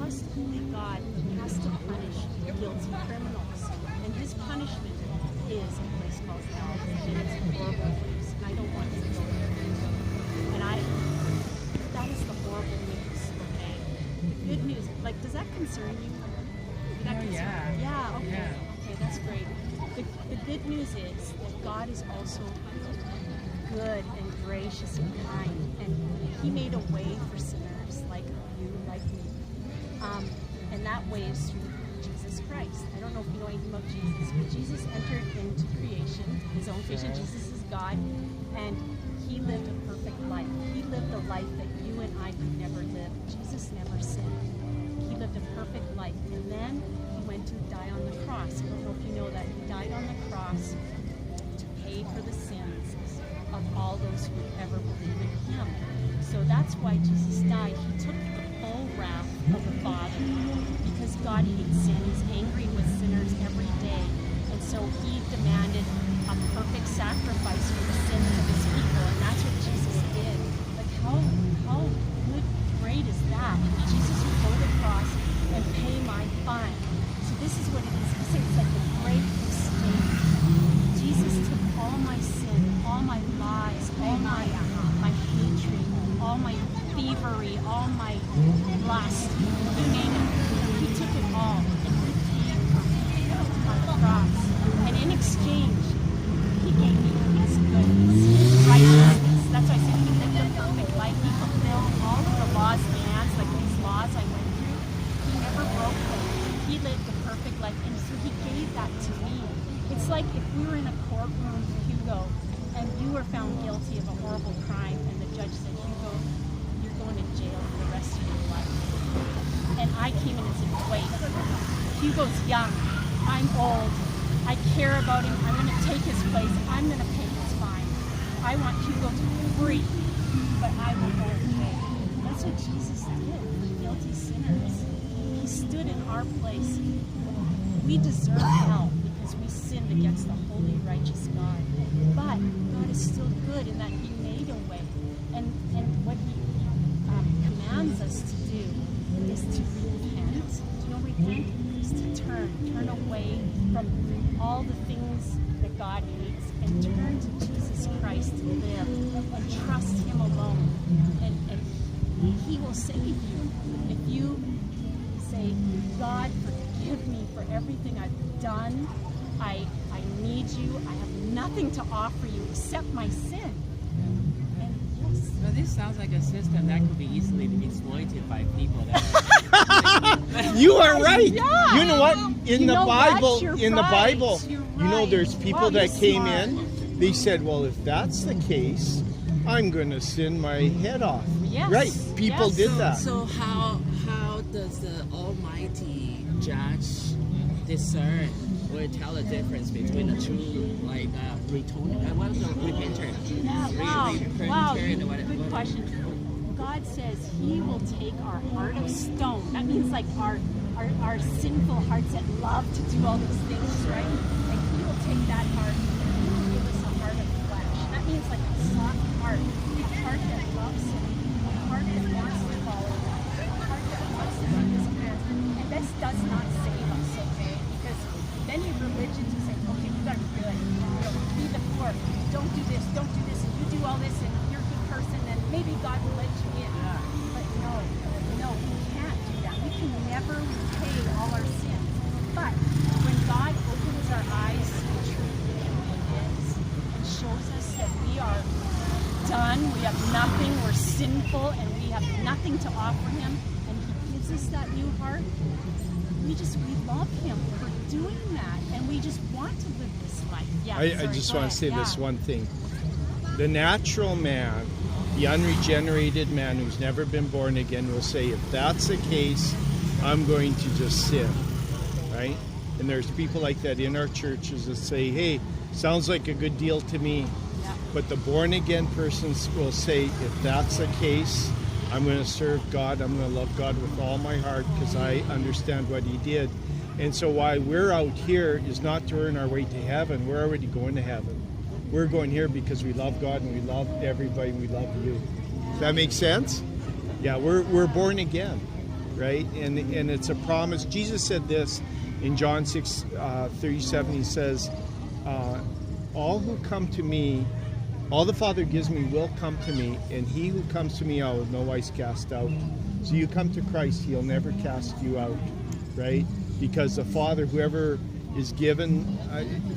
just holy God has to punish guilty criminals. And his punishment is a place called hell. And it's a horrible place. And I don't want to go there. And that is the horrible news, okay? The good news, like, does that concern you? Yeah. Yeah, okay. Yeah. Okay, that's great. The good news is that God is also good and gracious and kind, and he made a way for sinners like you, like me. And that way is through Jesus Christ. I don't know if you know anything about Jesus, but Jesus entered into creation, his own creation. Jesus is God, and he lived a perfect life. He lived a life that you and I could never live. Jesus never sinned. He lived a perfect life, and then he went to die on the cross. I don't know if you know that. He died on the cross to pay for the sins of all those who ever believe in him. So that's why Jesus died. He took the full wrath of the Father because God hates sin. He's angry with sinners every day. And so he demanded a perfect sacrifice for the sins of his people. And that's what Jesus did. Like how good, great is that? Jesus would go to the cross and pay my fine. So this is what it is. He said it's like the great mistake. Jesus took all my sin, all my lies, all my hatred, all my thievery, all my lust, you name it. He took it all and he paid for me on the cross. And in exchange, he gave me his goodness, his righteousness. That's why I said he lived a perfect life. He fulfilled all of the laws, demands, like these laws I went through. He never broke them. He lived a perfect life, and so he gave that to me. It's like if we were in a courtroom, Hugo, and you were found guilty of a horrible crime, and the judge said, Hugo, you're going to jail for the rest of your life. And I came in and said, wait, Hugo's young, I'm old, I care about him, I'm going to take his place, I'm going to pay his fine. I want Hugo to be free, but I will go to jail. That's what Jesus did for guilty sinners. He stood in our place. We deserve hell because we sinned against the holy, righteous God. But God is still good in that he made a way. And what he commands us to do is to repent. Do you know repent? Is to turn away from all the things that God hates and turn to Jesus Christ to live and trust him alone. And he will save you. If you say, God, forgive me for everything I've done. I need you. I have nothing to offer you except my sin. And yes. Well, this sounds like a system that could be easily exploited by people that You are right. Yeah. You know what? In the Bible, You're in the right. Bible, You're you know, right. there's people Wow, that you're came smart. in. They said, "Well, if that's the case, I'm going to sin my head off." Yes. Right? People Yes. did that. So how does the Almighty Judge discern or tell the difference between a true what is a repenter? Yeah, wow, and what? good question. God says he will take our heart of stone. That means like our sinful hearts that love to do all these things, right? And he will take that heart and he will give us a heart of flesh. That means like a soft heart, a heart that loves him, a heart that wants to follow him, a heart that wants to do his commands. And this does not save us, okay? Because then in religion you say, okay, you gotta be good. Be the poor. Don't do this, and you do all this, and you're a good person, and maybe God will let you in. But no, we can't do that. We can never repay all our sins. But when God opens our eyes to the truth of who he is, and shows us that we are done, we have nothing, we're sinful, and we have nothing to offer him, and he gives us that new heart, we love him for doing that, and we just want to live this life. Yeah, I just want to say this one thing. The natural man, the unregenerated man who's never been born again will say, if that's the case, I'm going to just sin, right? And there's people like that in our churches that say, hey, sounds like a good deal to me. Yeah. But the born again persons will say, if that's the case, I'm going to serve God. I'm going to love God with all my heart because I understand what he did. And so why we're out here is not to earn our way to heaven. We're already going to heaven. We're going here because we love God and we love everybody and we love you. Does that make sense? Yeah, we're born again. right? And it's a promise. Jesus said this in John 6:37. He says, all who come to me, all the Father gives me will come to me, and he who comes to me I will no wise cast out. So you come to Christ, he'll never cast you out, right? Because the Father, whoever is given,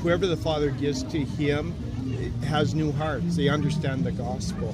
whoever the Father gives to him has new hearts. They understand the gospel.